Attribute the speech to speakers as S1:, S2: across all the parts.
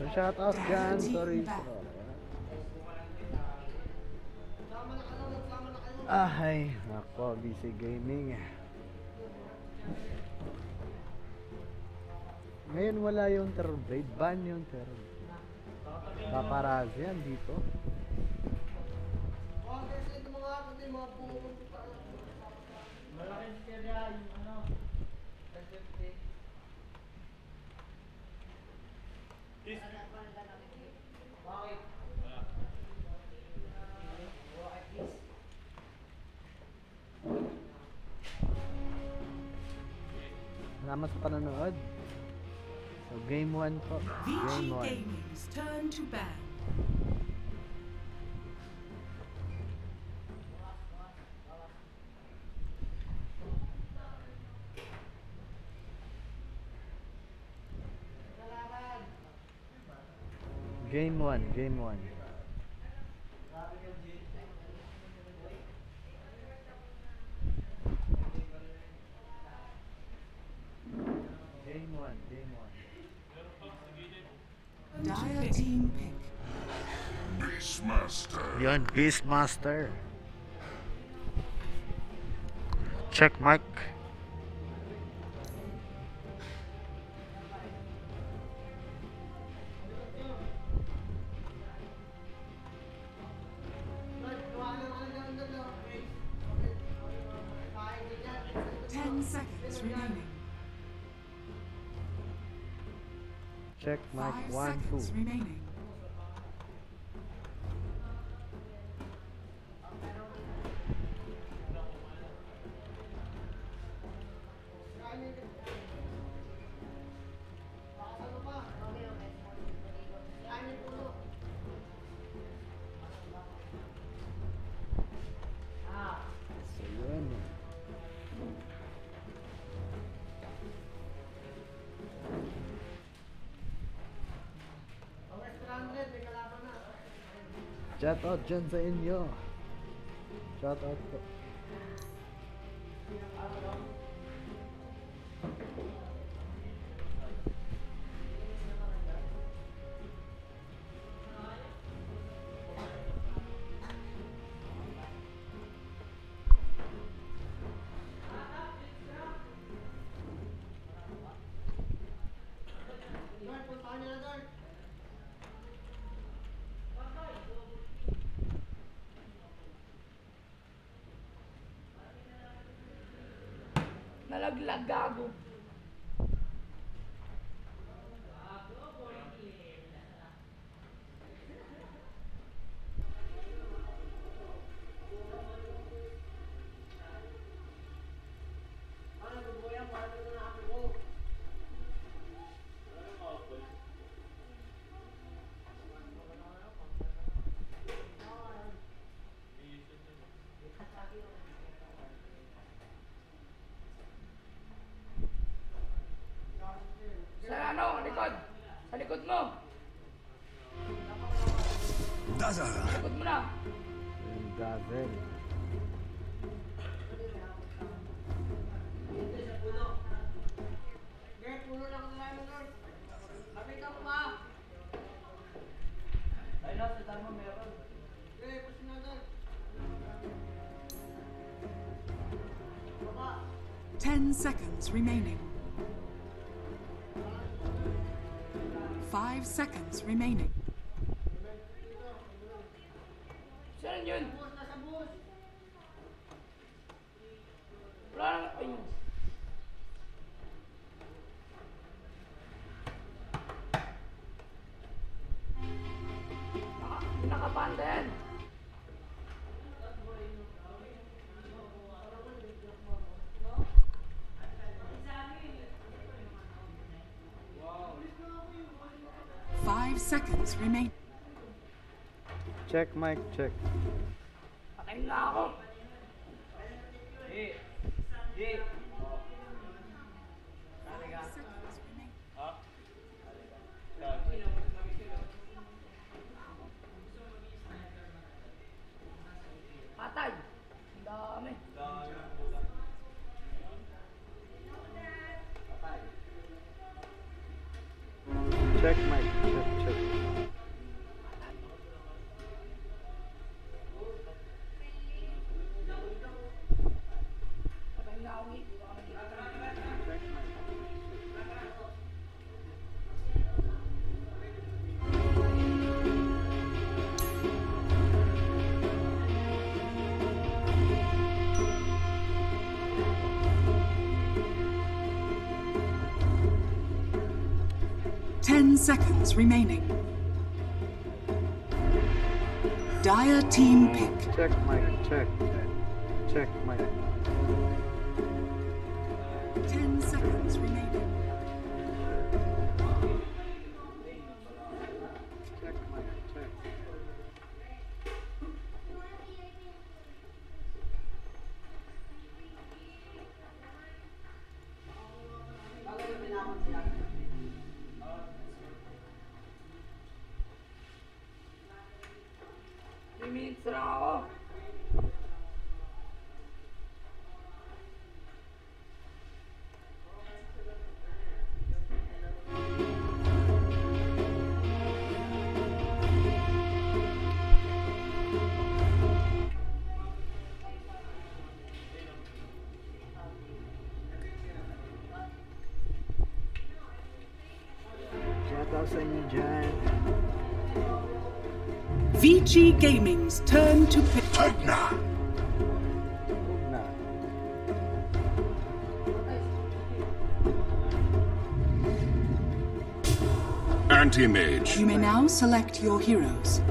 S1: So shout out dyan, sorry. Ay, ako, Vici Gaming. Ngayon wala yung terror blade, ban yung terror. Paparazzi yan dito. Salamat sa panonood. So game 1 po. Game 1.
S2: Gaming's turn to ban.
S1: Game 1, game 1.
S2: Dire team pick.
S3: Beastmaster.
S1: Yun, Beastmaster. Check mic. Check mic 1, 2.
S2: Remaining.
S1: So yun. Shout out dyan sa inyo. Shout out po.
S4: Nalaglag gago. Sa ano, likod. Sa likod mo. Sa likod mo na.
S1: Yung Dazzle.
S4: Puno lang na namin, Lord. Kapit ako pa. Ay na, sa tama meron. Pusin na, Lord.
S2: 10 seconds remaining. 5 seconds remaining.
S4: Saan yun? Wala lang. Ayun. Nakapanda yan.
S2: Seconds remain.
S1: Check mic, check.
S4: Patayin na ako. Patay. Ang dami.
S1: Check mic, check, check.
S2: 10 seconds remaining. Dire team pick.
S1: Check mic, check. Check mic.
S2: 10 seconds remaining.
S1: Check mic, check.
S2: Vici Gaming's turn to pick.
S3: Anti-mage.
S2: You may now select your heroes.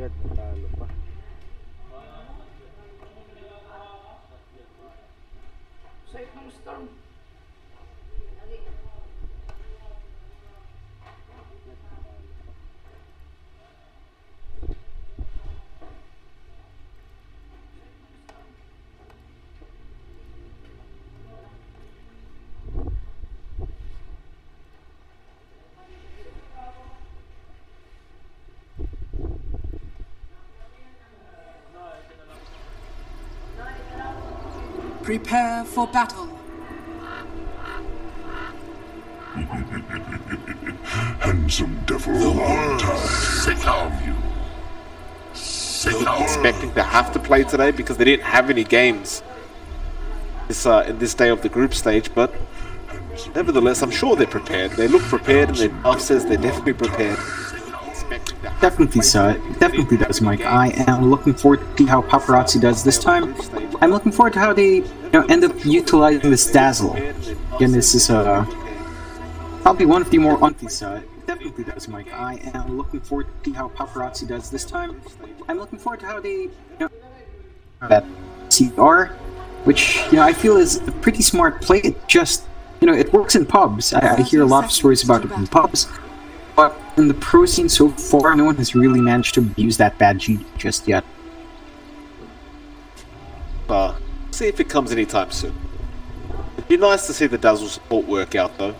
S1: Natalo pa.
S4: Safe ng storm.
S2: Prepare for battle.
S3: Handsome devil. The world sick of you.
S5: Expecting to have to play today because they didn't have any games in this day of the group stage, but nevertheless, I'm sure they're prepared. They look prepared, and their buff says they're definitely prepared.
S6: Definitely so. It definitely does, Mike. I am looking forward to see how Paparazzi does this time. I'm looking forward to how they end up utilizing this Dazzle. Again, this is probably one of the more definitely does, Mike. I am looking forward to see how Paparazzi does this time. I'm looking forward to how they that CR, which I feel is a pretty smart play. It just it works in pubs. I hear a lot of stories about it in pubs. But in the pro scene so far, no one has really managed to abuse that bad GD just yet.
S5: See if it comes anytime soon. It'd be nice to see the Dazzle support work out, though.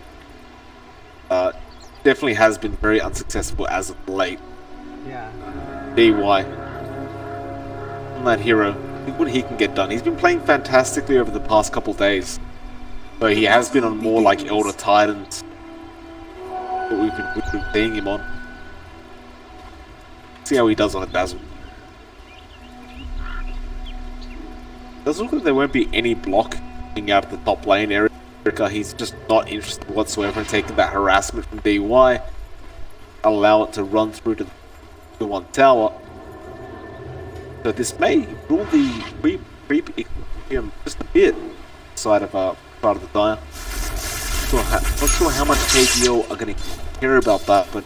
S5: Definitely has been very unsuccessful as of late.
S1: Yeah.
S5: DY. On that hero, look what he can get done. He's been playing fantastically over the past couple days. So he has been on more like Elder Titans. What we've been seeing him on. See how he does on a Dazzle. Does look like there won't be any block coming out of the top lane area. He's just not interested whatsoever in taking that harassment from DY. Allow it to run through to the one tower. So this may rule the creep just a bit side of the dire. Not sure how much KGL are going to care about that, but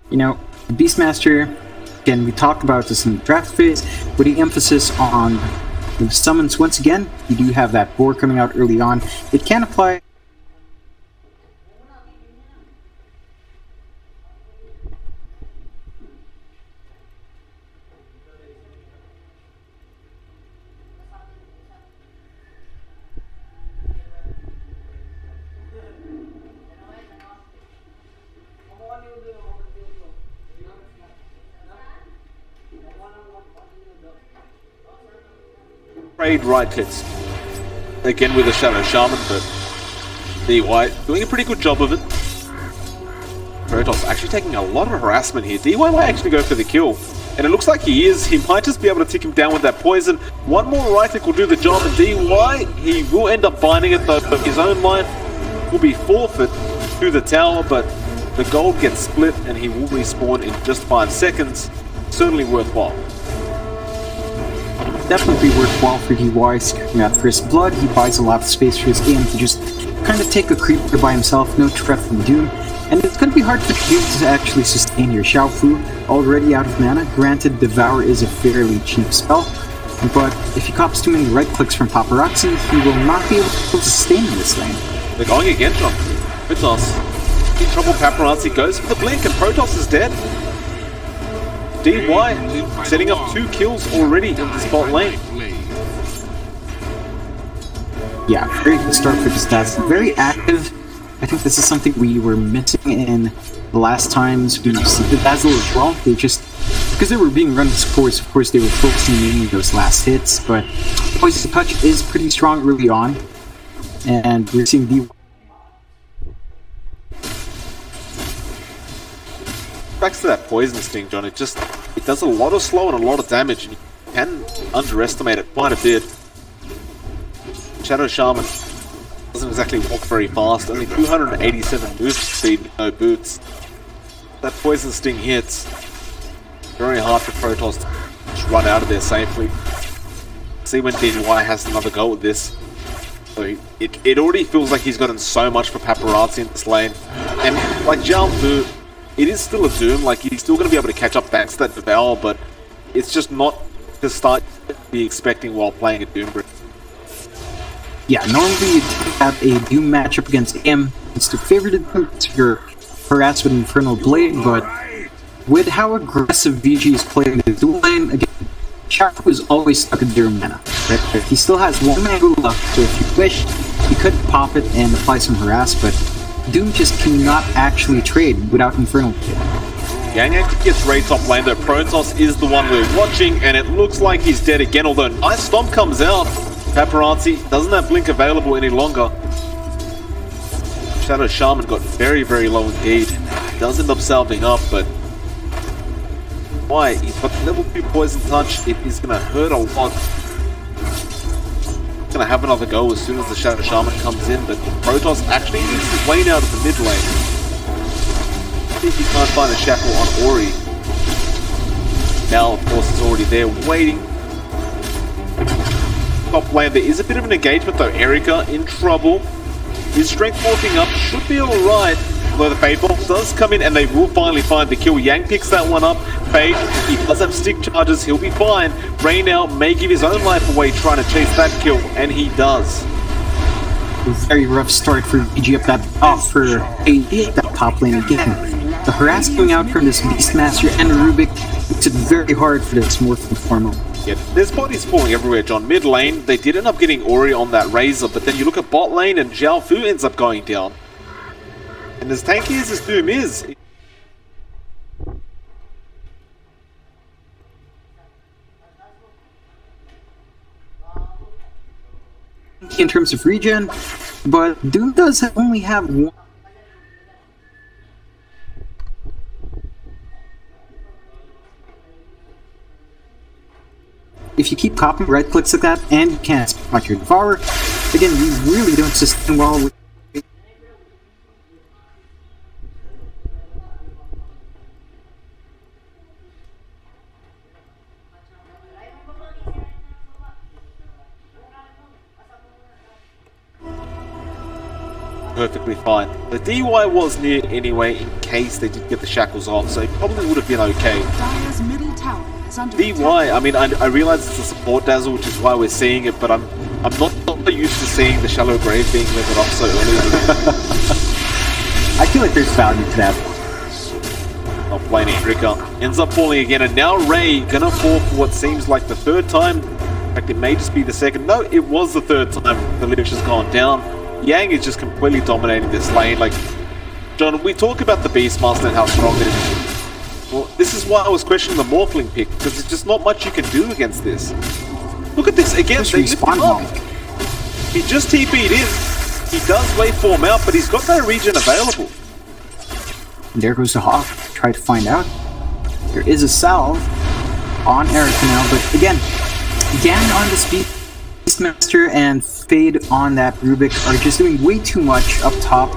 S6: you know, Beastmaster, again, we talked about this in the draft phase, with the emphasis on the summons. Once again, you do have that board coming out early on. It can apply.
S5: trade right clicks. Again with a Shadow Shaman, but DY doing a pretty good job of it. Protoss actually taking a lot of harassment here. DY might actually go for the kill. And it looks like he is. He might just be able to tick him down with that poison. One more right click will do the job, and DY, he will end up binding it though. His own life will be forfeit to the tower, but the gold gets split and he will respawn in just 5 seconds. Certainly worthwhile.
S6: Definitely worthwhile for DY, securing that first blood. He buys a lot of space for his game to just kind of take a creeper by himself, no threat from Doom. And it's going to be hard for Doom to actually sustain your Xiaofu, already out of mana. Granted, Devour is a fairly cheap spell, but if he cops too many right clicks from Paparazzi, he will not be able to sustain in this lane.
S5: They're going again, John. Protoss in trouble. Paparazzi goes for the blink, and Protoss is dead. DY setting up 2 kills already in the spot lane.
S6: Yeah, very good start for the stats. Very active. I think this is something we were missing in the last times we see the Dazzle as well. They just, because they were being run as cores, of course they were focusing mainly those last hits, but Poison Touch is pretty strong early on, and we're seeing DY.
S5: Back to that Poison Sting, John, it does a lot of slow and a lot of damage, and you can underestimate it quite a bit. Shadow Shaman doesn't exactly walk very fast, only 287 move speed with no boots. That Poison Sting hits. Very hard for Protoss to just run out of there safely. See when DY has another go at this. So it already feels like he's gotten so much for Paparazzi in this lane. And like Xiaofu, it is still a Doom, like he's still going to be able to catch up thanks to that Devour, but it's just not the start to be expecting while playing a Doom.
S6: Yeah, normally you'd have a Doom matchup against him. It's the favorite to your harass with Infernal Blade, but with how aggressive Vici is playing the dual lane, again, Xiaofu is always stuck at 0 mana. Right? He still has 1 mana left, so if you wish, he could pop it and apply some harass, but Doom just cannot actually trade without Infernal Blade.
S5: Yang actually gets raid top lane though. Protoss is the one we're watching, and it looks like he's dead again, although Ice Stomp comes out. Paparazzi doesn't have Blink available any longer. Shadow Shaman got very, very low indeed. Does end up salving up, but why? He's got level 2 Poison Touch. It is going to hurt a lot. He's going to have another go as soon as the Shadow Shaman comes in, but Protoss actually needs his lane out of the mid lane. See if he can't find a shackle on Ori. Now, of course, it's already there waiting. Top lane, there is a bit of an engagement though. Erika in trouble. His strength walking up should be alright. Although the Fade Bolt does come in and they will finally find the kill. Yang picks that one up. Fade, he does have stick charges, he'll be fine. Raynell may give his own life away trying to chase that kill, and he does.
S6: A very rough start for VG up that for that top lane again. The harass coming out from this Beastmaster and Rubik makes it very hard for this Morphin Formal.
S5: Yeah, there's bodies falling everywhere, John. Mid lane, they did end up getting Ori on that Razor, but then you look at bot lane and Xiaofu ends up going down. And as tanky as this Doom is,
S6: in terms of regen, but Doom does only have 1. If if you keep copying right clicks like that and you can't spot your Devourer, again, you really don't sustain well with.
S5: Perfectly fine. The DY was near anyway in case they did get the shackles off, so it probably would have been okay.
S2: Dire's middle tower is under
S5: DY, I mean, I realize it's a support dazzle, which is why we're seeing it, but I'm not used to seeing the shallow grave being leveled up so early.
S6: I feel like there's value to that.
S5: Not playing Rika ends up falling again, and now Ray gonna fall for what seems like the third time. In fact, it may just be the second. No, it was the third time the Lich has gone down. Yang is just completely dominating this lane. Like, John, we talk about the Beastmaster and how strong it is. Well, this is why I was questioning the Morphling pick, because there's just not much you can do against this. Look at this again. They lift him up. He just TP'd in. He does waveform out, but he's got no regen available.
S6: And there goes the Hawk. Try to find out. There is a salve on Erica now, but again, Gan on the Beastmaster and Fade on that Rubik are just doing way too much up top,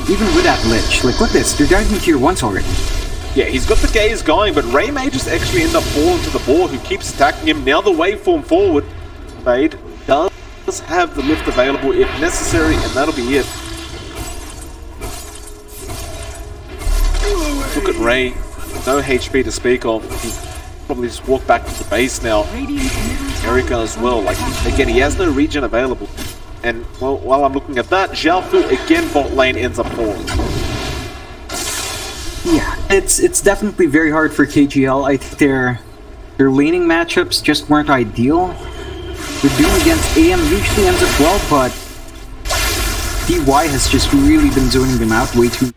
S6: even with that Lich. Like, look at this, they're diving tier 1s already.
S5: Yeah, he's got the gaze going, but Ray may just actually end up falling to the boar, who keeps attacking him. Now the waveform forward. Fade does have the lift available if necessary, and that'll be it. Look at Ray, no HP to speak of. He probably just walk back to the base now. Erica as well, like, again, he has no regen available. And, well, while I'm looking at that, Xiaofu, again, bot lane ends up falling.
S6: Yeah, it's definitely very hard for KGL. I think their laning matchups just weren't ideal. The Doom against AM usually ends up well, but DY has just really been zoning them out way too.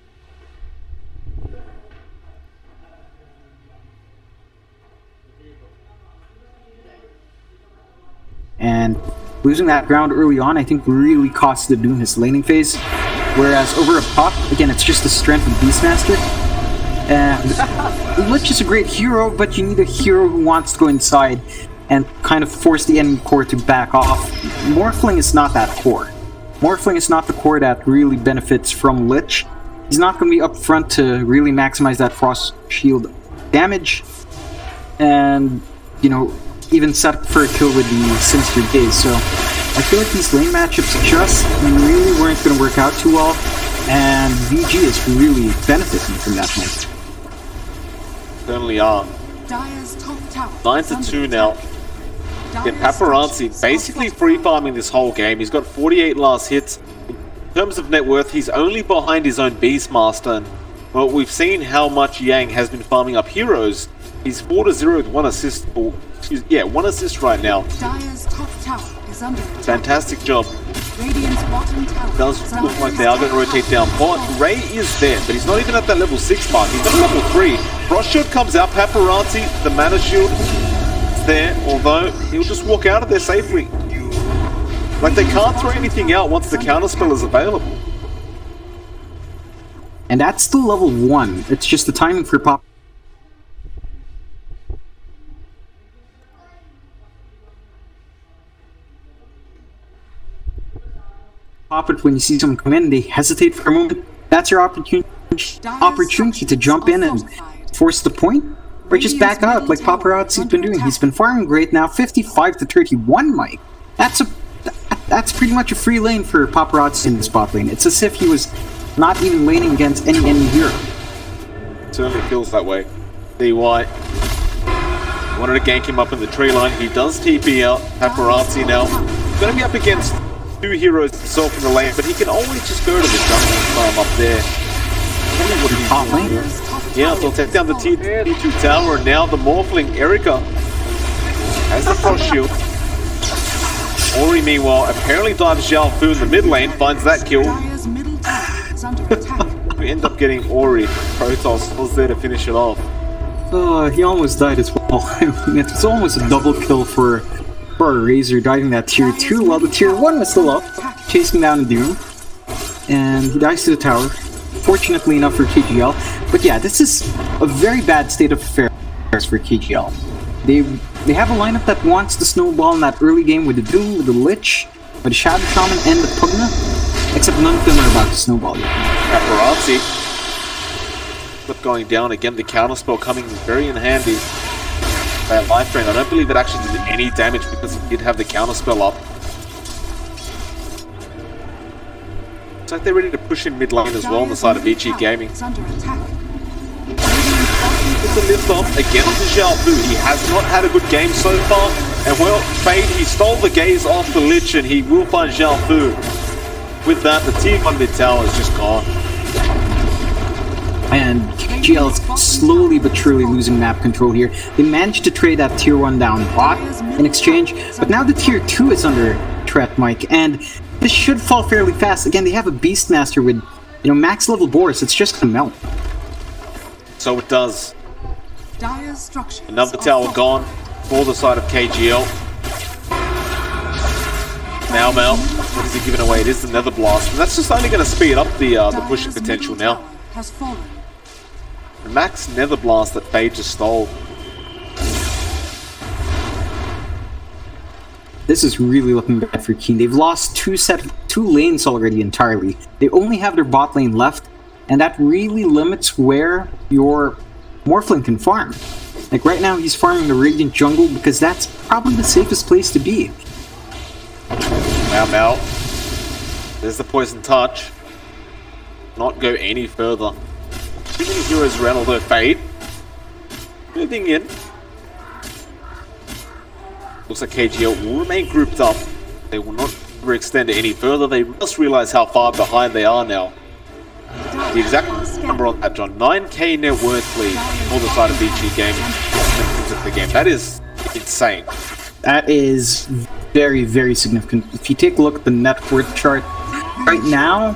S6: And losing that ground early on, I think, really cost the Doom his laning phase. Whereas over a pop, again, it's just the strength of Beastmaster. And Lich is a great hero, but you need a hero who wants to go inside and kind of force the enemy core to back off. Morphling is not that core. Morphling is not the core that really benefits from Lich. He's not going to be up front to really maximize that Frost Shield damage. And, you know, even set up for a kill with the Sinister Gaze. So I feel like these lane matchups just really weren't going to work out too well. And VG is really benefiting from that point.
S5: Certainly are. 9-2 now. Yeah, Paparazzi basically free farming this whole game. He's got 48 last hits. In terms of net worth, he's only behind his own Beastmaster. And, well, we've seen how much Yang has been farming up heroes. He's 4-0 with 1 assist. Or, yeah, 1 assist right now. Fantastic job. Does look like they are going to rotate down bot. Ray is there, but he's not even at that level 6 mark. He's at level 3. Frost Shield comes out. Paparazzi, the mana shield is there, although he'll just walk out of there safely. Like, they can't throw anything out once the counterspell is available.
S6: And that's still level 1. It's just the timing for Pop. Pop it when you see someone come in, they hesitate for a moment. That's your opportunity to jump in and force the point, or just back out like Paparazzi's been doing. He's been farming great now, 55-31, Mike. That's pretty much a free lane for Paparazzi in the spot lane. It's as if he was not even laning against any enemy hero.
S5: It certainly feels that way. DY wanted to gank him up in the tree line. He does TP out. Paparazzi now going to be up against 2 heroes himself in the lane, but he can always just go to the jungle farm up there.
S6: Top lane?
S5: Yeah, they'll take down the T2 tower, and now the Morphling Erica has the Frost Shield. Ori, meanwhile, apparently dives Xiaofu in the mid lane, finds that kill. We end up getting Ori. Protoss was there to finish it off.
S6: He almost died as well. I mean, it's almost a double kill for a Razor diving that tier 2 while the tier 1 was still up, chasing down the Doom. And he dies to the tower. Fortunately enough for KGL. But yeah, this is a very bad state of affairs for KGL. They have a lineup that wants to snowball in that early game with the Doom, with the Lich, with the Shadow Shaman, and the Pugna, except none of them are about to snowball yet.
S5: Paparazzi. Flip going down again, the counterspell coming very in handy. That life drain, I don't believe it actually did any damage because it did have the counterspell up. Looks like they're ready to push in mid lane as well on the side of Vici Gaming. With the lift off again onto Xiaofu. He has not had a good game so far. And well, Fade, he stole the gaze off the Lich and he will find Xiaofu. With that, the team on mid tower is just gone.
S6: And GL is slowly but surely losing map control here. They managed to trade that tier 1 down bot in exchange, but now the tier 2 is under threat, Mike, and this should fall fairly fast. Again, they have a Beastmaster with, you know, max level Boris. It's just gonna melt.
S5: So it does. Another tower gone for the side of KGL. Now, what is he giving away? It is the Nether Blast, and that's just only going to speed up the pushing potential now. The max Nether Blast that Fade just stole.
S6: This is really looking bad for Keen. They've lost two lanes already entirely. They only have their bot lane left, and that really limits where your Morphling can farm. Like right now, he's farming the Radiant jungle because that's probably the safest place to be.
S5: Now. There's the Poison Touch. Not go any further. Too many heroes around, although Fade moving in. Looks like KGL will remain grouped up. They will not overextend any further. They must realize how far behind they are now. The exact number on that, John. 9k net worth lead for the side of Vici Gaming. The game. That is insane.
S6: That is very, very significant. If you take a look at the net worth chart, right now,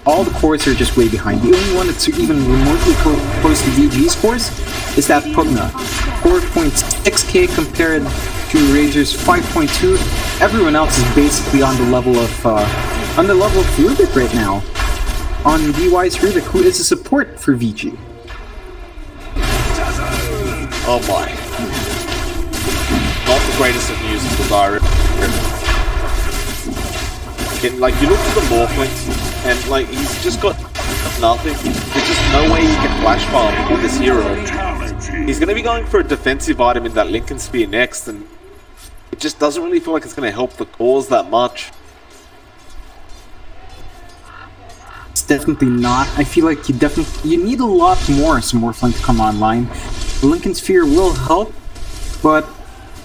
S6: all the cores are just way behind. The only one that's even remotely close to VG scores is that Pugna. 4.6k compared to Razor's 5.2. Everyone else is basically on the level of Rubik right now. On DY's Rubik, who is a support for VG.
S5: Oh my. Not the greatest of news for Zyra. Again, like, you look at the Morphlings, and like, he's just got nothing. There's just no way he can flash farm on this hero. He's going to be going for a defensive item in that Lincoln Spear next, and it just doesn't really feel like it's going to help the cause that much.
S6: It's definitely not. I feel like you need a lot more Morphling to come online. The Lincoln Sphere will help, but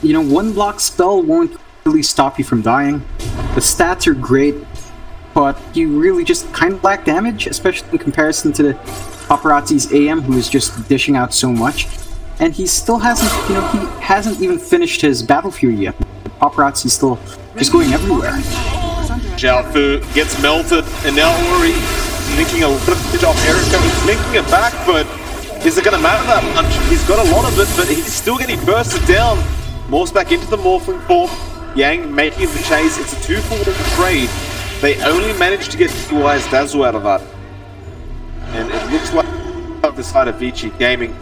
S6: you know, one block spell won't really stop you from dying. The stats are great, but you really just kind of lack damage, especially in comparison to the Paparazzi's AM, who is just dishing out so much. And he still hasn't, you know, he hasn't even finished his Battle Fury yet. The Paparazzi's still just going everywhere.
S5: Xiaofu gets melted, and now Ori linking a little bit off Erica. He's linking it back, but is it going to matter that much? He's got a lot of it, but he's still getting bursted down. Morphs back into the Morphling form. Yang making the chase. It's a 2-for-1 trade. They only managed to get Wise Dazzle out of that. And it looks like the side of Vici Gaming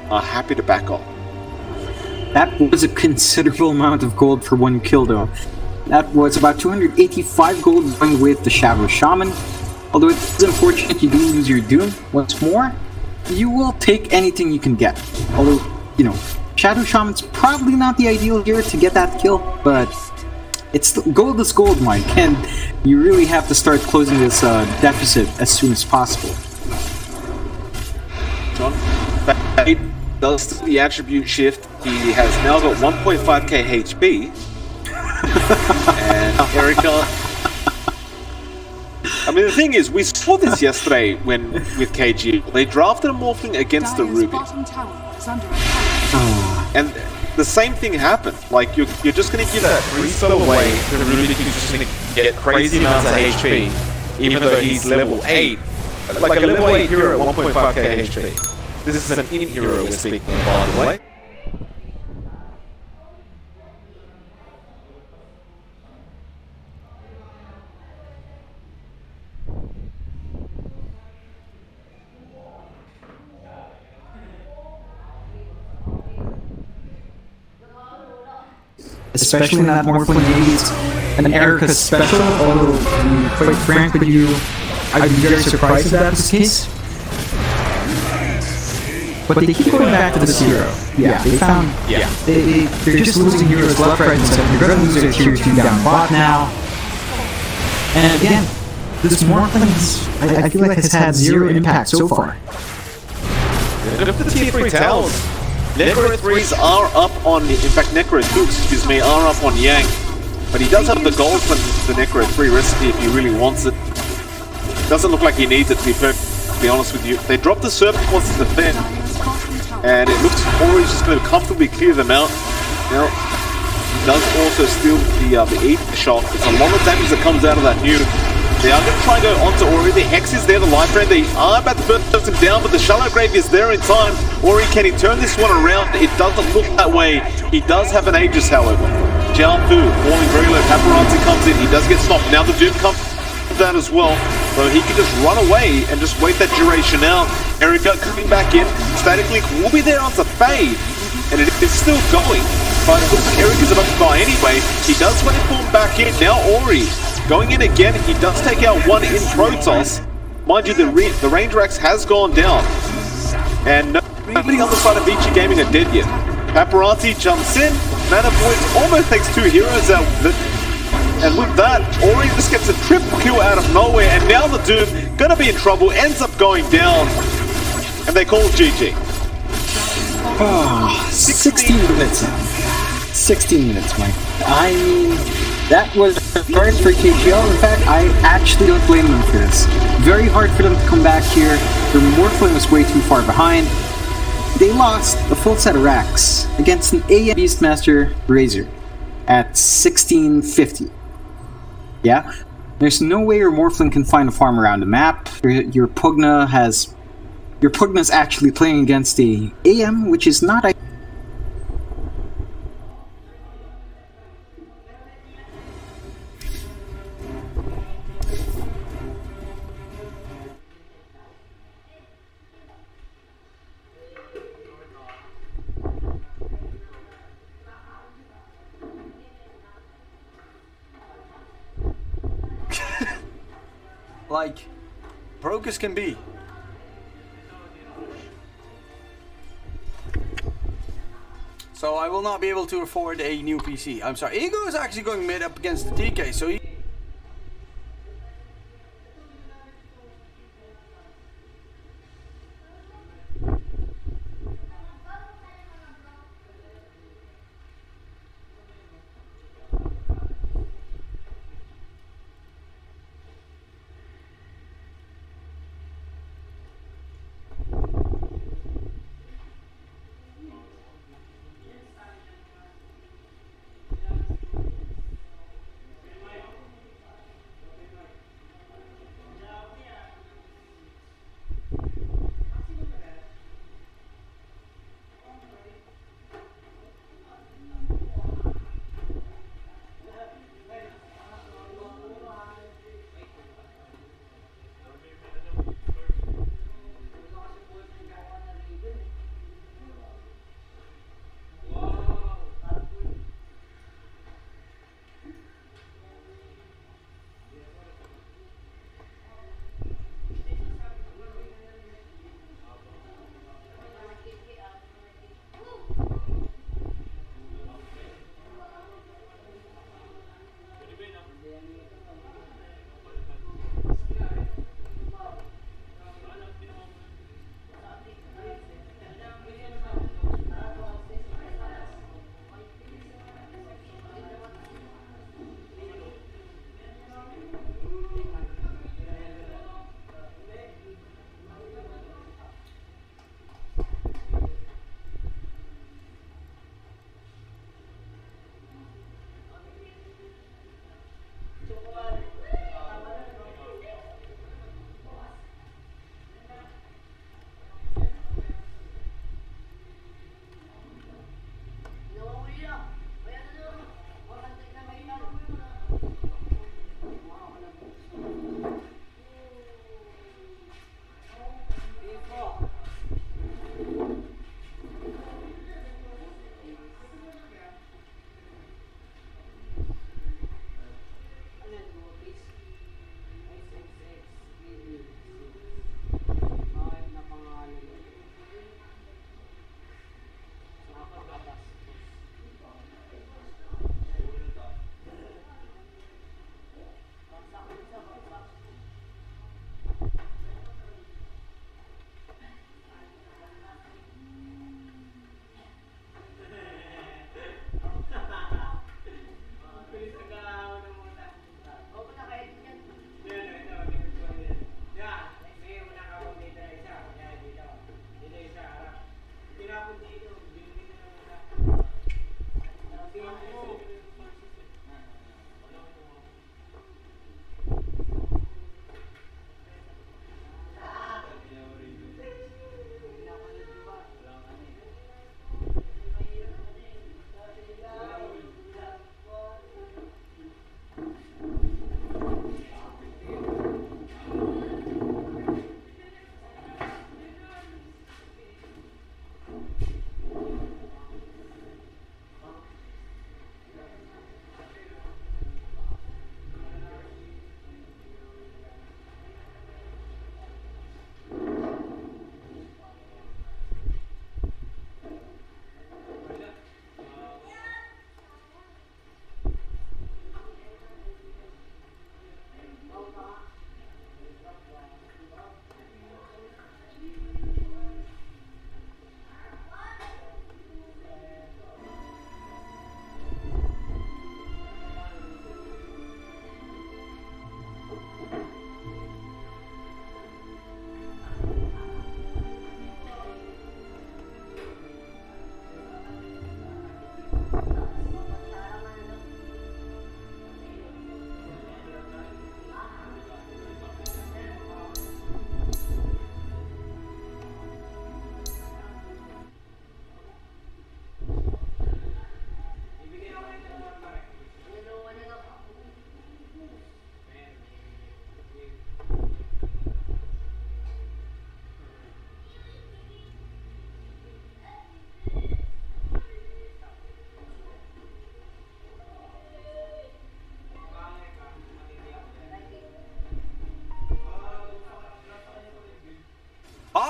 S5: are happy to back off.
S6: That was a considerable amount of gold for one kill, though. That was about 285 gold going with the Shadow Shaman. Although it's unfortunate you do lose your Doom once more, you will take anything you can get. Although, you know, Shadow Shaman's probably not the ideal hero to get that kill, but it's gold is gold, Mike, and you really have to start closing this deficit as soon as possible.
S5: John, Fade does the attribute shift. He has now got 1.5k HP. And Erica... I mean, the thing is, we saw this yesterday with KG. They drafted a Morphling against the Ruby. And the same thing happened. Like, you're just going to give that
S7: 3-spell away, the Ruby is just going to get crazy amounts of HP, even though he's level 8. Like a level 8 hero at 1.5k HP. This is an in hero we're speaking of, by the way.
S6: especially in that Morphling Davies and Erica's special, although, quite frank with you, I'd be very surprised if that was the case. But they keep going back to this hero. Yeah, they found...
S7: Yeah.
S6: They're just losing heroes left, right, and center. They're going to lose their tier 2 down bot now. And again, this Morphling, I feel like, has had zero impact so far.
S5: Look at the tier 3 towers. Necro 3s are up on... In fact, Necro 2, excuse me, are up on Yang. But he does have the gold for the Necro 3 recipe if he really wants it. Doesn't look like he needs it, to be perfectly honest with you. They dropped the Serpent once to defend. And it looks Ori's just going to comfortably clear them out. Now, he does also steal the Ether shot. It's a lot of damage that comes out of that nuke. They are going to try and go onto Ori. The Hex is there, the life drain. They are about to burst him down, but the Shallow Grave is there in time. Ori, can he turn this one around? It doesn't look that way. He does have an Aegis, however. Jiafu falling very low. Paparazzi comes in. He does get stopped. Now the Doom comes down as well. So he can just run away and just wait that duration out. Erica coming back in. Static Link will be there onto Fade. And it is still going. But it looks like Erica's about to die anyway. He does want to form back in. Now Ori going in again. He does take out one in Protoss. Mind you, the range racks has gone down. And nobody on the side of Vici Gaming are dead yet. Paparazzi jumps in. Mana Void almost takes 2 heroes out with it. And with that, Ori just gets a triple kill out of nowhere. And now the Doom, gonna be in trouble, ends up going down. And they call GG.
S6: Oh, 16 minutes now. 16 minutes, Mike. I mean, that was hard for KGL. In fact, I actually don't blame them for this. Very hard for them to come back here. Their Morphling was way too far behind. They lost a full set of racks against an AMD Beastmaster Razor at 1650. Yeah? There's no way your Morphling can find a farm around the map. Your Pugna's actually playing against a AM, which is not...
S8: like, broke as can be. So I will not be able to afford a new PC. I'm sorry. Ego is actually going mid up against the DK, so he...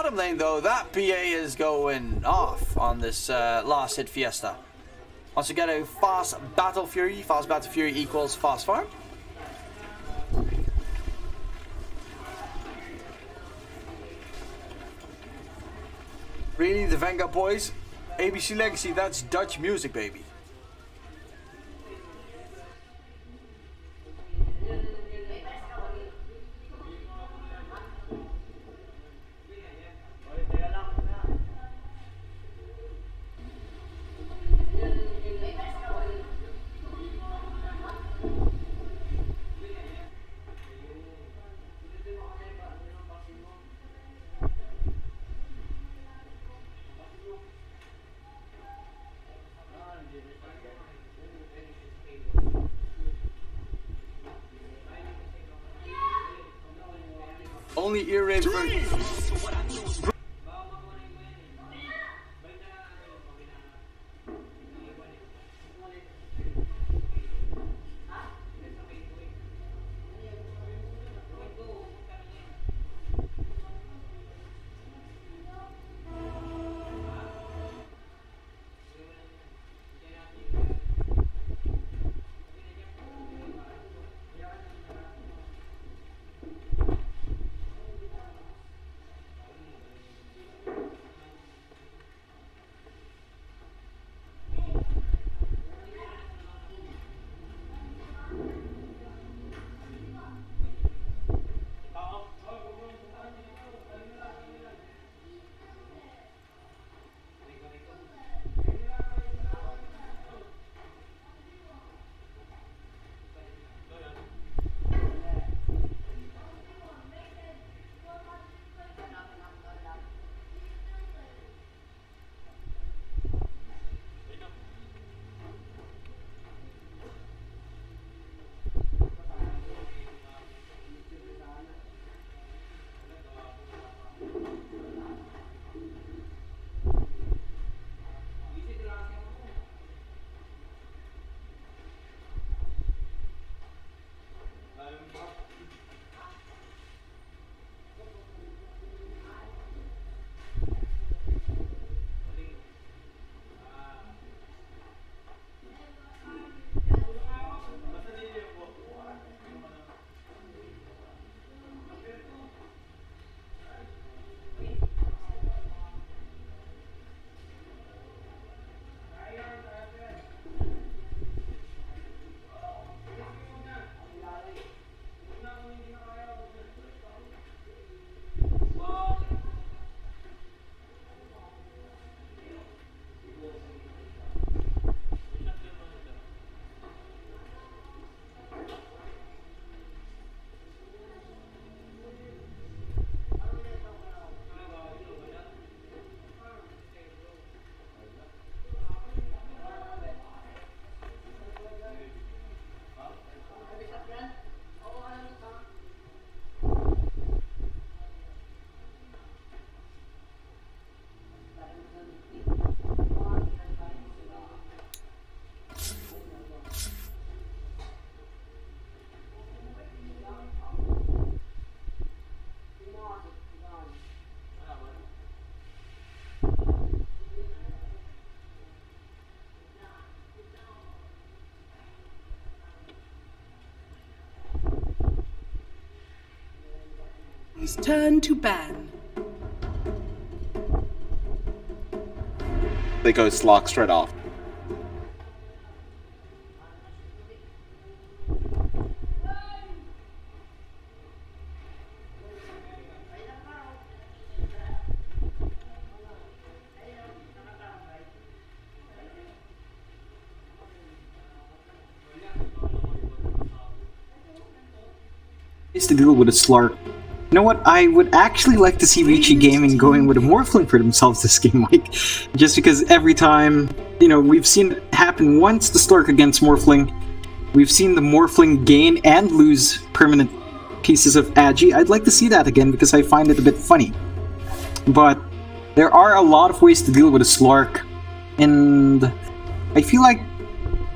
S8: bottom lane though, that PA is going off on this last hit Fiesta. Wants to get a fast Battle Fury. Fast Battle Fury equals fast farm. Really, the Vega boys? ABC Legacy, that's Dutch music, baby. Only ear rape for...
S2: Turn to ban.
S5: They go StarLucK straight off.
S6: To deal with a StarLucK. You know what? I would actually like to see Vici Gaming going with a Morphling for themselves this game, like, just because every time, you know, we've seen it happen once, the StarLucK against Morphling. We've seen the Morphling gain and lose permanent pieces of Agi. I'd like to see that again because I find it a bit funny. But there are a lot of ways to deal with a StarLucK, and I feel like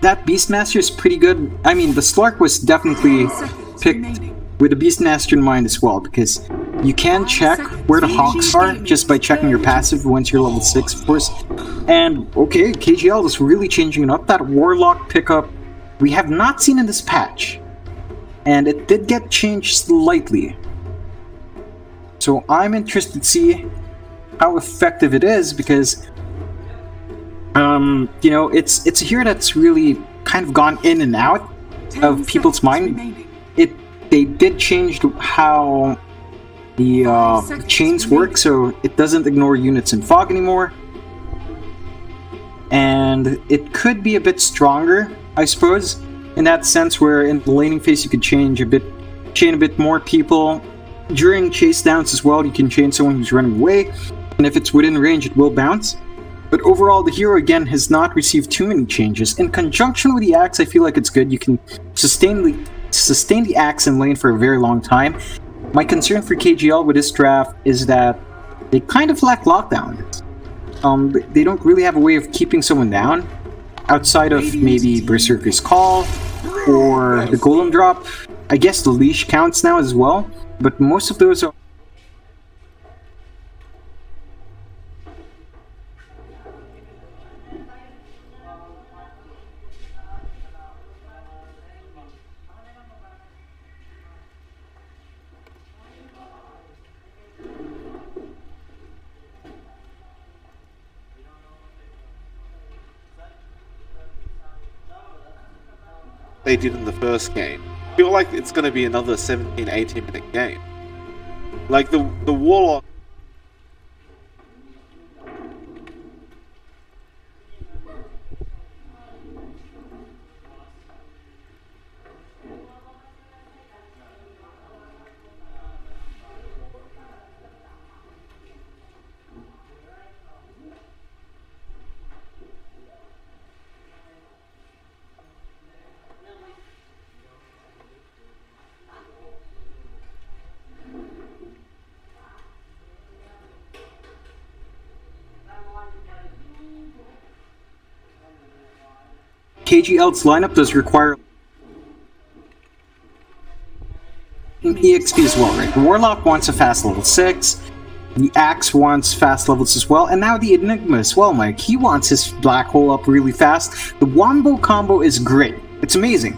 S6: that Beastmaster is pretty good. I mean, the StarLucK was definitely picked with the Beastmaster in mind as well, because You can check where the Hawks are just by checking your passive once you're level 6, of course. And, okay, KGL is really changing it up. That Warlock pickup we have not seen in this patch. And it did get changed slightly. So I'm interested to see how effective it is because, you know, it's a hero that's really kind of gone in and out of people's mind. They did change how the chains work, so it doesn't ignore units in fog anymore. And it could be a bit stronger, I suppose, in that sense, where in the laning phase you could chain a bit more people. During chase downs as well, you can chain someone who's running away, and if it's within range, it will bounce. But overall, the hero again has not received too many changes. In conjunction with the axe, I feel like it's good. You can sustain the axe in lane for a very long time. My concern for KGL with this draft is that they kind of lack lockdown. They don't really have a way of keeping someone down outside of maybe Berserker's Call or the Golem drop. I guess the leash counts now as well, but most of those are.
S5: They did in the first game. I feel like it's going to be another 17-18 minute game. Like the Warlock.
S6: KGL's lineup does require EXP as well, right? The Warlock wants a fast level 6, the Axe wants fast levels as well, and now the Enigma as well, Mike. He wants his Black Hole up really fast. The Wombo combo is great. It's amazing.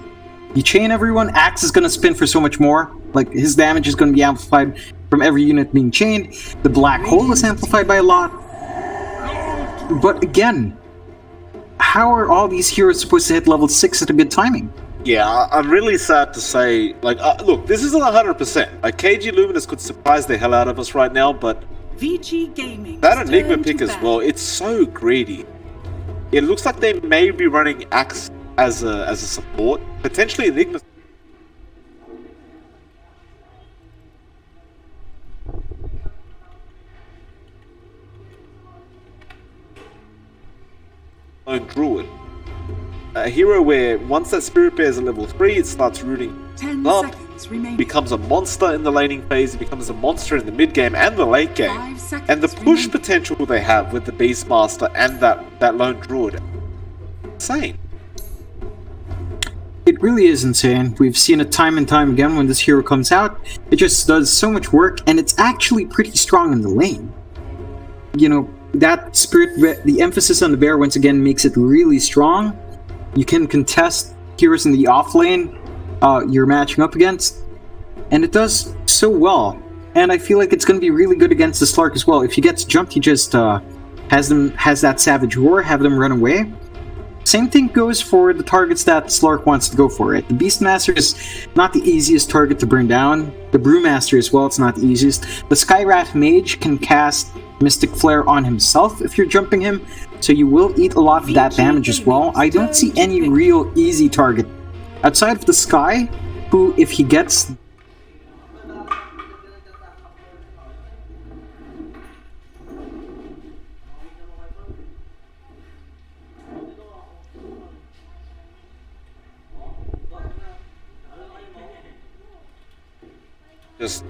S6: You chain everyone, Axe is going to spin for so much more. Like, his damage is going to be amplified from every unit being chained. The Black Hole is amplified by a lot. But again, how are all these heroes supposed to hit level 6 at a good timing?
S5: Yeah, I'm really sad to say, like, look, this isn't 100%. Like, KG Luminous could surprise the hell out of us right now, but
S2: Vici Gaming.
S5: that Enigma pick as well, it's so greedy. It looks like they may be running Axe as a support. Potentially Enigma. Lone Druid. A hero where once that Spirit Bear is at level 3, it starts rooting
S2: 10
S5: up,
S2: seconds remaining.
S5: becomes a monster in the laning phase, it becomes a monster in the mid game and the late game.
S2: 5 seconds
S5: And the push
S2: remaining.
S5: potential they have with the Beastmaster and that Lone Druid. Insane.
S6: It really is insane. We've seen it time and time again when this hero comes out. It just does so much work, and it's actually pretty strong in the lane. You know, that the emphasis on the bear once again makes it really strong. You can contest heroes in the off lane you're matching up against, and it does so well. And I feel like it's going to be really good against the StarLucK as well. If he gets jumped, he just has that Savage Roar, have them run away. Same thing goes for the targets that StarLucK wants to go for, right? The Beastmaster is not the easiest target to bring down. The Brewmaster as well, it's not the easiest. The Skywrath Mage can cast Mystic Flare on himself if you're jumping him, so you will eat a lot of that damage as well. I don't see any real easy target outside of the Sky, who, if he gets
S5: just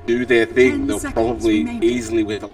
S5: do their thing,
S2: 10
S5: they'll
S2: seconds
S5: probably
S2: remaining.
S5: easily win.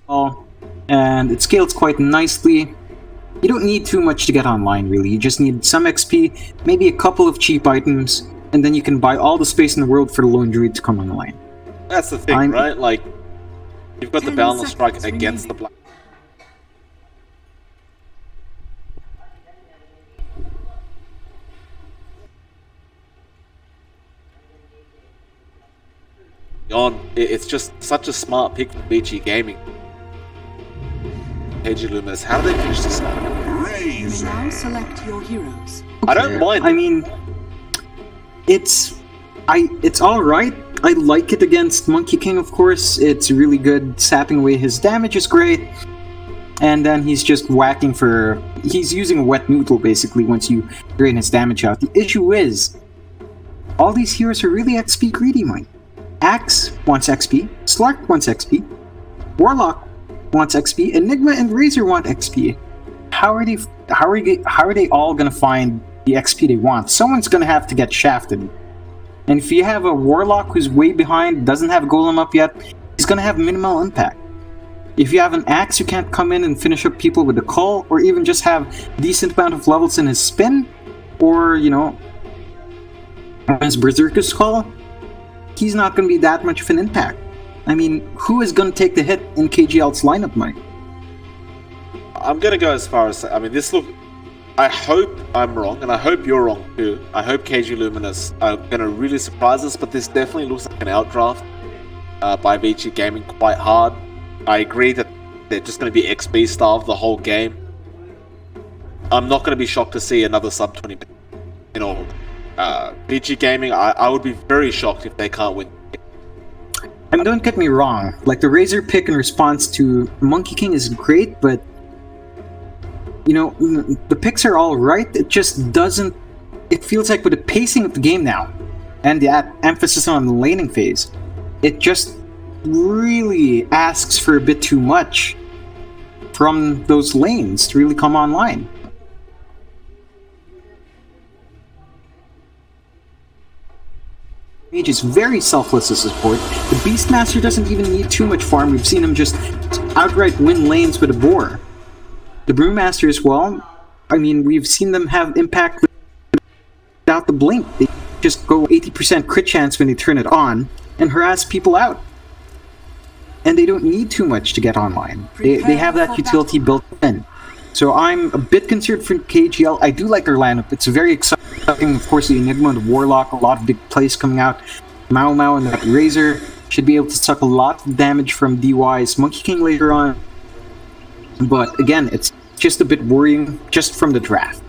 S6: and it scales quite nicely. You don't need too much to get online, really. You just need some XP, maybe a couple of cheap items, and then you can buy all the space in the world for the lone druid to come online.
S5: That's the thing, right? Like, you've got the balance strike against the black. It's just such a smart pick from Vici Gaming. KG Luminous, how do they finish this?
S2: Now select your heroes.
S5: I don't mind.
S6: I mean, it's all right. I like it against Monkey King, of course. It's really good. Sapping away his damage is great. And then he's just whacking for... He's using a wet noodle, basically, once you drain his damage out. The issue is, all these heroes are really XP greedy, Mike. Axe wants XP, StarLucK wants XP, Warlock wants XP, Enigma and Razor want XP. How are they all gonna find the XP they want? Someone's gonna have to get shafted. And if you have a Warlock who's way behind, doesn't have Golem up yet, he's gonna have minimal impact. If you have an Axe who can't come in and finish up people with a call, or even just have a decent amount of levels in his spin, or, you know, his Berserker's Call, he's not going to be that much of an impact. I mean, who is going to take the hit in KG.L's lineup, Mike?
S5: I'm going to go as far as... I mean, this look... I hope I'm wrong, and I hope you're wrong too. I hope KG Luminous are going to really surprise us, but this definitely looks like an outdraft by Vici Gaming quite hard. I agree that they're just going to be XP starved the whole game. I'm not going to be shocked to see another sub 20 in all. Vici Gaming, I would be very shocked if they can't win.
S6: And don't get me wrong, like the Razor pick in response to Monkey King is great, but you know, the picks are all right, it just doesn't... It feels like with the pacing of the game now, and the emphasis on the laning phase, it just really asks for a bit too much from those lanes to really come online. Mage is very selfless as a support. The Beastmaster doesn't even need too much farm. We've seen him just outright win lanes with a boar. The Brewmaster as well. I mean, we've seen them have impact without the blink. They just go 80% crit chance when they turn it on and harass people out. And they don't need too much to get online. They have that utility built in. So I'm a bit concerned for KG.L. I do like their lineup. It's very exciting. Of course, the Enigma, the Warlock, a lot of big plays coming out. Mao Mao and that Razor should be able to suck a lot of damage from DY's Monkey King later on. But again, it's just a bit worrying just from the draft.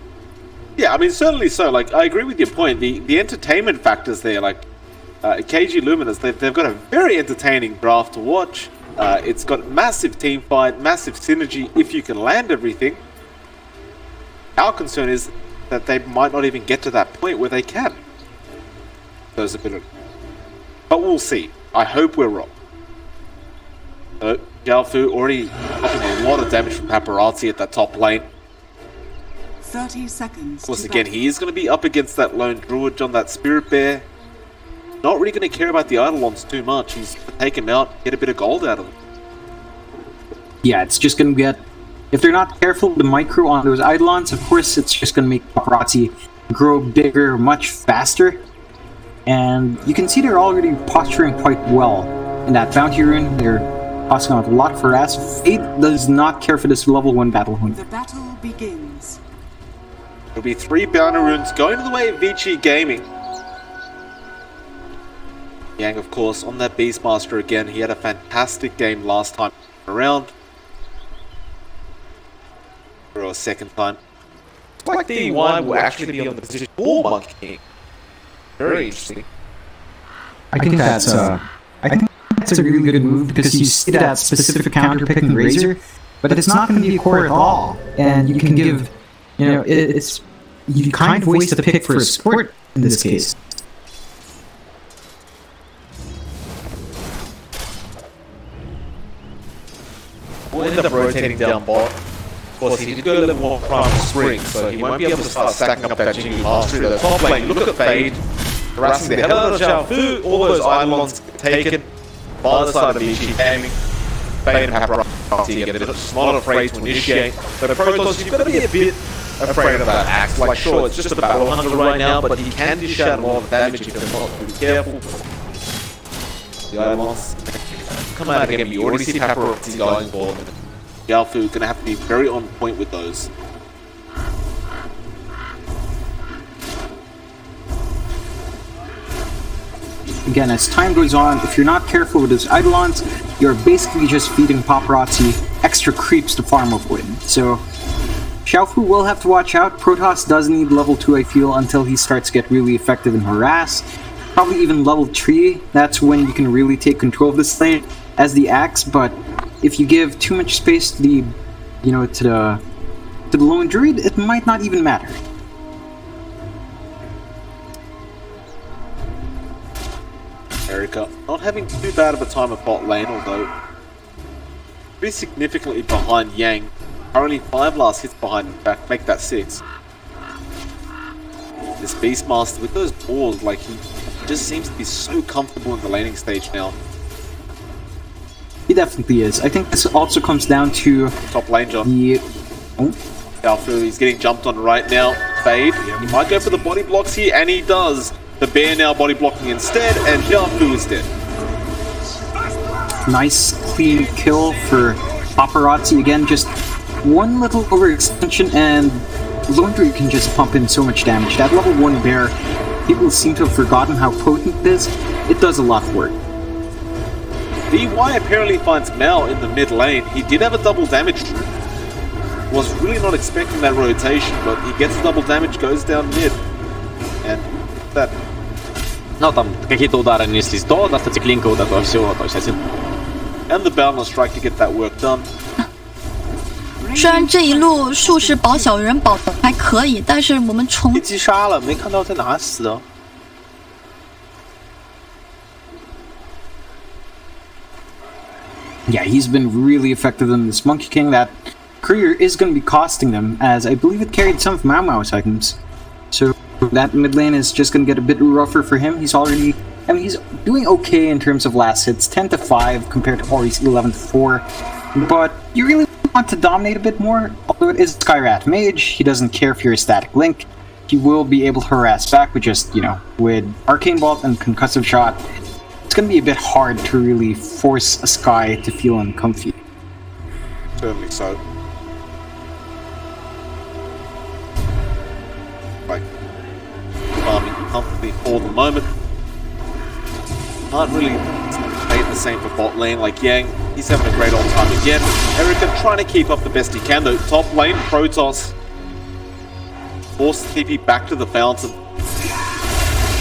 S5: Yeah, I mean, certainly so. Like, I agree with your point. The entertainment factors there, like KG Luminous, they've got a very entertaining draft to watch. It's got massive team fight, massive synergy if you can land everything. Our concern is that they might not even get to that point where they can. There's a bit of... But we'll see. I hope we're wrong. Jalfu already popping a lot of damage from Paparazzi at that top lane.
S2: 30 seconds.
S5: Of course, again, he is going to be up against that lone druid on that Spirit Bear. Not really going to care about the Eidolons too much. He's going to take him out, get a bit of gold out of them.
S6: Yeah, it's just going to get... If they're not careful with the micro on those Eidolons, of course it's just going to make Paparazzi grow bigger much faster. And you can see they're already posturing quite well. In that Bounty Rune, they're tossing out a lot for ass. Fate does not care for this level 1 battle hunt.
S2: The battle begins.
S5: It'll be 3 Bounty Runes going to the way of Vici Gaming. Yang, of course, on that Beastmaster again. He had a fantastic game last time around. For a second time.
S7: Like D1 will actually be on the position for Monkey King. Very interesting.
S6: I think that's a really good move because you see that specific counter pick in Razor, but it's not going to be a core at all. And you can give, you know, you kind of waste a pick for a support in this case.
S7: We'll end up rotating down bot. Of course, he did go a little more Prime Spring, so he won't be able to start stacking up that Jingyu mastery. The top lane, look at Fade, harassing the hell out of Xiaofu. All those Eidolons taken by the side of Vici Gaming. Fade and Paparazzi get a bit not afraid to initiate. But Protoss, you've got to be a bit afraid of that axe. Like, sure, it's just a battle hunger right now, but he can dish out a lot of damage if you're not really careful. The Ironmoss come out again, but you already see Paparazzi going for them.
S5: Xiaofu gonna have to be very on point with those.
S6: Again, as time goes on, if you're not careful with those Eidolons, you're basically just feeding Paparazzi extra creeps to farm avoid. So, Xiaofu will have to watch out. Protoss does need level 2, I feel, until he starts to get really effective in harass. Probably even level 3, that's when you can really take control of this lane as the axe, but if you give too much space to the, you know, to the lone druid, it might not even matter.
S5: Erica not having too bad of a time at bot lane, although pretty significantly behind Yang. Currently 5 last hits behind, in fact, make that 6. This Beastmaster with those balls, like, he just seems to be so comfortable in the laning stage now.
S6: He definitely is. I think this also comes down to
S5: top lane, John.
S6: The
S5: Xiaofu, he's getting jumped on right now. Fade, he might go for the body blocks here, and he does. The bear now body blocking instead, and Xiaofu is dead.
S6: Nice clean kill for Paparazzi. Again, just one little overextension, and Lone Druid can just pump in so much damage. That level 1 bear, people seem to have forgotten how potent it is. It does a lot of work.
S5: VY apparently finds Mel in the mid lane. He did have a double damage. Was really not expecting that rotation, but he gets double damage, goes down mid. And that...
S9: Ну, там какие-то удары нанеслись до, достаточно клинка вот этого всего, то есть один.
S5: And the boundless strike to get that work done.
S10: 虽然这一路术士保小人保的还可以，但是我们重
S9: 被击杀了，没看到在哪死的。
S6: Yeah, he's been really effective in this Monkey King. That career is going to be costing them, as I believe it carried some of Mau Mau's items. So that mid lane is just going to get a bit rougher for him. He's already, I mean, he's doing okay in terms of last hits, 10-5 compared to Ori's 11-4. But you really want to dominate a bit more. Although it is Skyrat Mage, he doesn't care if you're a static link. He will be able to harass back with just, you know, with Arcane Bolt and Concussive Shot. It's going to be a bit hard to really force a Sky to feel uncomfy.
S5: Certainly so. Like, farming comfortably for the moment. Can't really say the same for bot lane. Like Yang, he's having a great old time again. Erica trying to keep up the best he can though. Top lane, Protoss forced TP back to the fountain.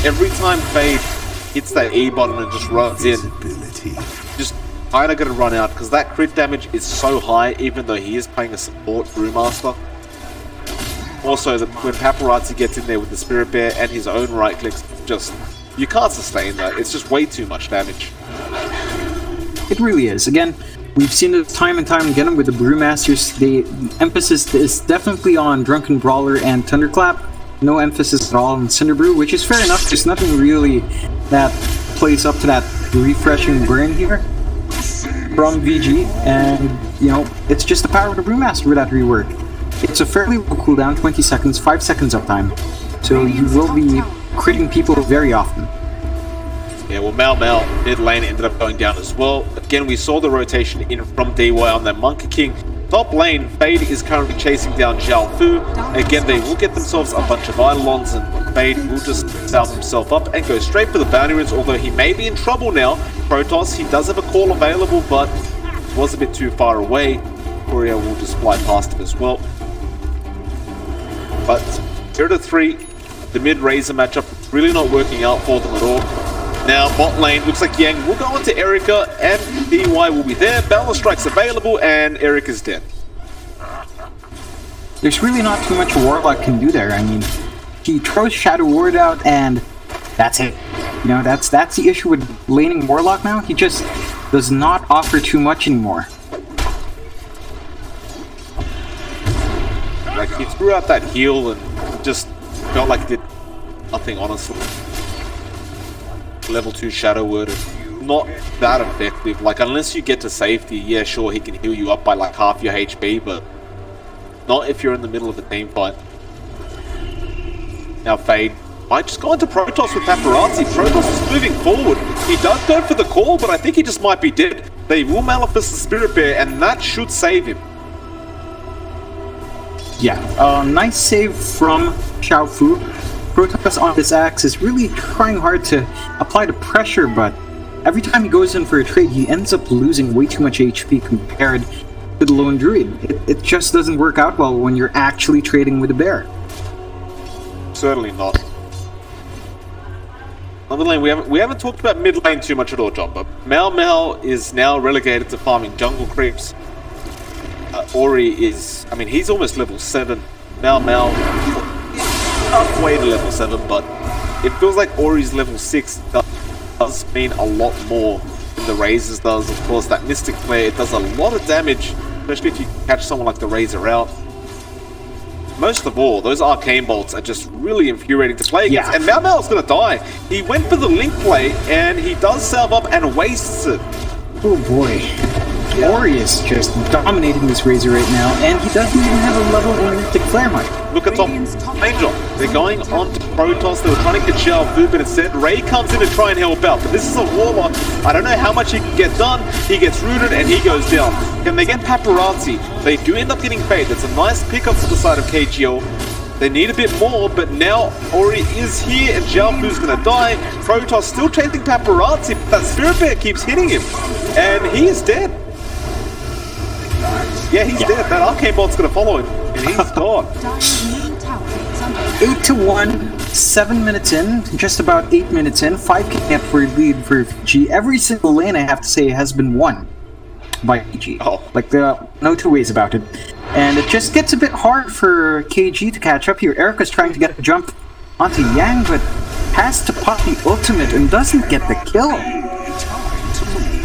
S5: Every time Fade hits that E button and just runs in, just kinda gonna run out because that crit damage is so high even though he is playing a support Brewmaster. Also, when Paparazzi gets in there with the Spirit Bear and his own right clicks, just, you can't sustain that. It's just way too much damage.
S6: It really is. Again, we've seen it time and time again with the Brewmasters. The emphasis is definitely on Drunken Brawler and Thunderclap. No emphasis at all on Cinderbrew, which is fair enough. There's nothing really that plays up to that refreshing burn here from VG, and you know, it's just the power of the Brewmaster with that rework. It's a fairly low cooldown, 20 seconds, 5 seconds uptime, so you will be critting people very often.
S5: Yeah, well, Mau mid lane ended up going down as well. Again, we saw the rotation in from DY on that Monkey King. Top lane, Fade is currently chasing down Xiaofu. Again, they will get themselves a bunch of Eidolons, and Fade will just salve himself up and go straight for the bounty runes, although he may be in trouble now. Protoss, he does have a call available, but was a bit too far away. Courier will just fly past him as well. But 0-3, the mid-Razor matchup really not working out for them at all. Now, bot lane, looks like Yang will go into Erica, and DY will be there. Balance Strike's available, and Erica's dead.
S6: There's really not too much Warlock can do there. I mean, he throws Shadow Ward out, and that's it. You know, that's the issue with laning Warlock now. He just does not offer too much anymore.
S5: Like, he threw out that heal and just felt like it did nothing, honestly. Level 2 Shadow Word, not that effective. Like, unless you get to safety, yeah, sure, he can heal you up by like half your HP, but not if you're in the middle of a team fight. Now Fade might just go into Protoss with Paparazzi. Protoss is moving forward. He does go for the call, but I think he just might be dead. They will Malefice the Spirit Bear, and that should save him.
S6: Yeah, nice save from Xiaofu. Protoss on this axe is really trying hard to apply the pressure, but every time he goes in for a trade, he ends up losing way too much HP compared to the Lone Druid. It just doesn't work out well when you're actually trading with a bear.
S5: Certainly not. Mid lane, we haven't talked about mid lane too much at all, John, but Mau is now relegated to farming jungle creeps. Ori is, I mean, he's almost level 7. Mau halfway to level 7, but it feels like Ori's level 6 does mean a lot more than the Razors does. Of course, that Mystic Flare, it does a lot of damage, especially if you catch someone like the Razor out. Most of all, those arcane bolts are just really infuriating to play against, and Mau is going to die. He went for the link play, and he does salve up and wastes it.
S6: Oh boy. Ori is just dominating this Razor right now, and he doesn't even have a level in Mystic Flare much.
S5: Look at top Angel. They're going on to Protoss. They were trying to get Xiaofu, but instead Ray comes in to try and help out. But this is a Warlock. I don't know how much he can get done. He gets rooted and he goes down. Can they get Paparazzi? They do end up getting Fade. That's a nice pickup for the side of KGL. They need a bit more, but now Ori is here and Xiaofu's gonna die. Protoss still chasing Paparazzi, but that Spirit Bear keeps hitting him. And he is dead. Yeah, he's dead. That arcane bolt's gonna follow him, and he's gone.
S6: 8-1, 7 minutes in, just about 8 minutes in, 5k up for lead for Vici. Every single lane, I have to say, has been won by Vici.
S5: Oh.
S6: Like, there are no two ways about it. And it just gets a bit hard for KG to catch up here. Erica's trying to get the jump onto Yang, but has to pop the ultimate and doesn't get the kill.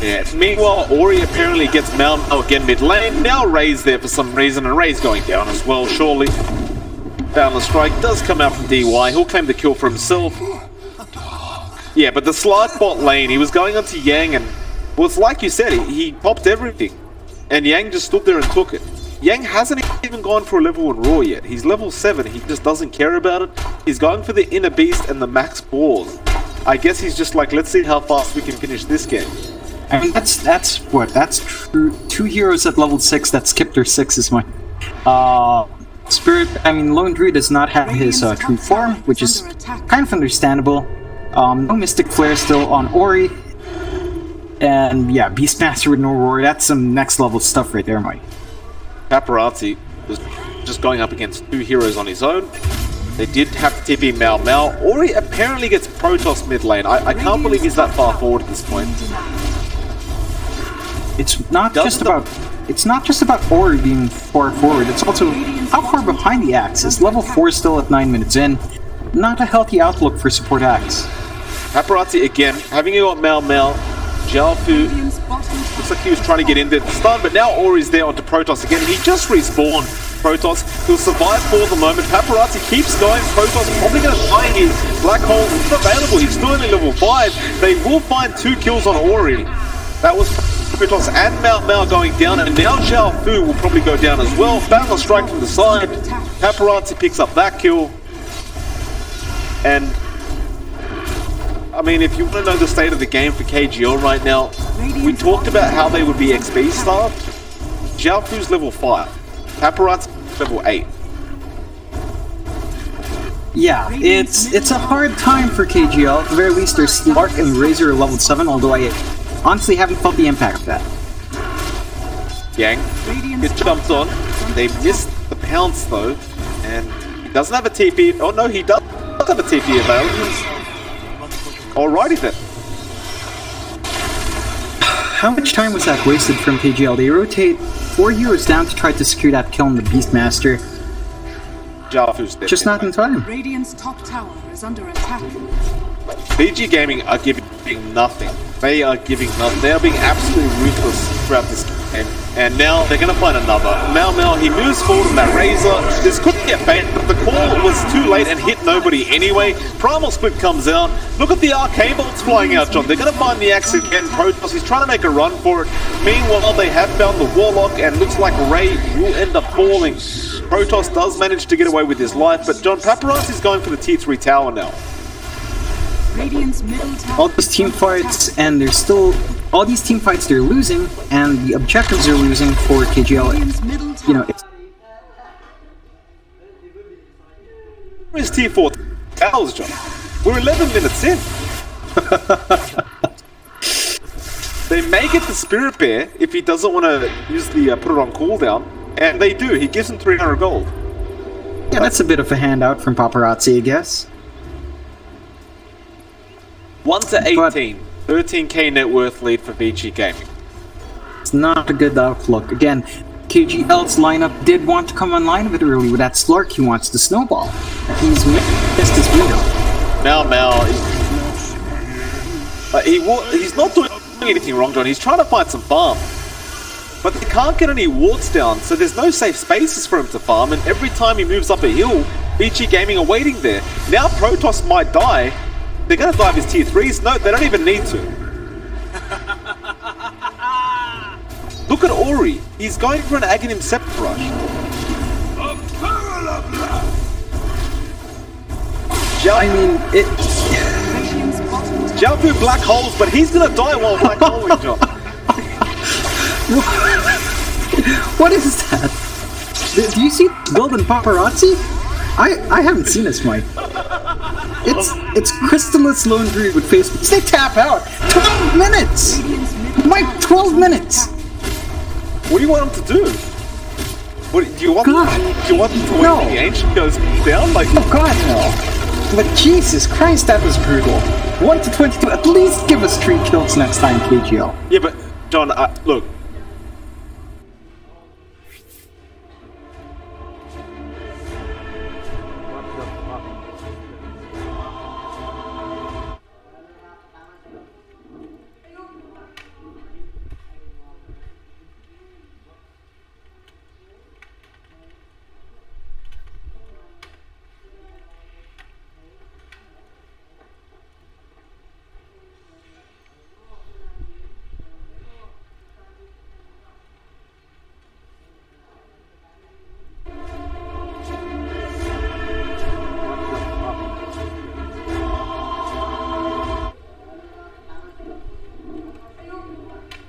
S5: Yeah, meanwhile, Ori apparently gets Mount again mid lane. Now Ray's there for some reason, and Ray's going down as well, surely. Boundless Strike does come out from DY. He'll claim the kill for himself. Yeah, but the SlarK bot lane, he was going onto Yang, and well, it's like you said, he popped everything. And Yang just stood there and took it. Yang hasn't even gone for a level 1 Raw yet. He's level 7, he just doesn't care about it. He's going for the Inner Beast and the Max Balls. I guess he's just like, let's see how fast we can finish this game.
S6: I mean, that's what? That's true. 2 heroes at level 6 that skipped their 6s, my... Lone Druid does not have his true form, which is kind of understandable. No Mystic Flare still on Ori. And yeah, Beastmaster with no Aurora, that's some next level stuff right there, Mike.
S5: Paparazzi was just going up against 2 heroes on his own. They did have to TP Mau. Ori apparently gets Protoss mid lane. I can't believe he's that far forward at this point.
S6: It's not just about Ori being far forward, it's also how far behind the axe is. Level 4 still at 9 minutes in. Not a healthy outlook for support axe.
S5: Paparazzi again, having got Mau. Xiaofu looks like he was trying to get in there to stun, but now Ori's there onto Protoss again. He just respawned Protoss. He'll survive for the moment. Paparazzi keeps going. Protoss probably going to die here. Black Hole is available. He's still only level 5. They will find 2 kills on Ori. That was Protoss and Mau going down, and now Xiaofu will probably go down as well. Boundless Strike from the side. Paparazzi picks up that kill. And I mean, if you want to know the state of the game for KGL right now, we talked about how they would be XP starved. Xiaofu's level 5. Paparazzi level 8.
S6: Yeah, it's a hard time for KGL. At the very least, their SlarK and Razor are level 7, although I honestly haven't felt the impact of that.
S5: Yang gets jumped on. They missed the pounce though, and he doesn't have a TP. Oh no, he does have a TP available. Alrighty then.
S6: How much time was that wasted from KGL? They rotate 4 heroes down to try to secure that kill on the Beastmaster. Just not in time.
S2: Radiant's top tower is under attack.
S5: BG Gaming are giving nothing. They are giving nothing. They are being absolutely ruthless throughout this game. And now they're going to find another. Mau, he moves forward on that Razor. This could get bait, but the call was too late and hit nobody anyway. Primal Split comes out. Look at the arcane bolts flying out, John. They're going to find the axe again. Protoss, he's trying to make a run for it. Meanwhile, they have found the Warlock, and looks like Ray will end up falling. Protoss does manage to get away with his life, but John, Paparazzi's going for the tier 3 tower now.
S6: All these team fights, and they're still... All these team fights they're losing, and the objectives are losing for KGL. You know, it's...
S5: Where's tier 4 towers, John? We're 11 minutes in. They may get the Spirit Bear if he doesn't want to use the put it on cooldown, and they do. He gives him 300 gold.
S6: Yeah, that's a bit of a handout from Paparazzi, I guess.
S5: 1 to 18. 13k net worth lead for Vici Gaming.
S6: It's not a good outlook. Again, KGL's lineup did want to come online a bit early with that StarLucK. He wants to snowball. He's missed his window.
S5: Mau, he's not doing anything wrong, John. He's trying to find some farm. But they can't get any wards down, so there's no safe spaces for him to farm, and every time he moves up a hill, Vici Gaming are waiting there. Now Protoss might die. They're going to dive his tier 3s. No, they don't even need to. Look at Ori. He's going for an Aghanim Scepter Rush.
S6: I mean, it...
S5: Jump through black holes, but he's going to die while black holing, John.
S6: What is that? Do you see Golden Paparazzi? I haven't seen this, Mike. It's Crystallis Lone Druid with Facebook. They tap out! 12 minutes! Mike, 12 minutes!
S5: What do you want him to do? What do you want? Do you want him to wait when the Ancient goes down? Like,
S6: oh God, no! But Jesus Christ, that was brutal. 1 to 22. At least give us 3 kills next time, KGL.
S5: Yeah, but John, look.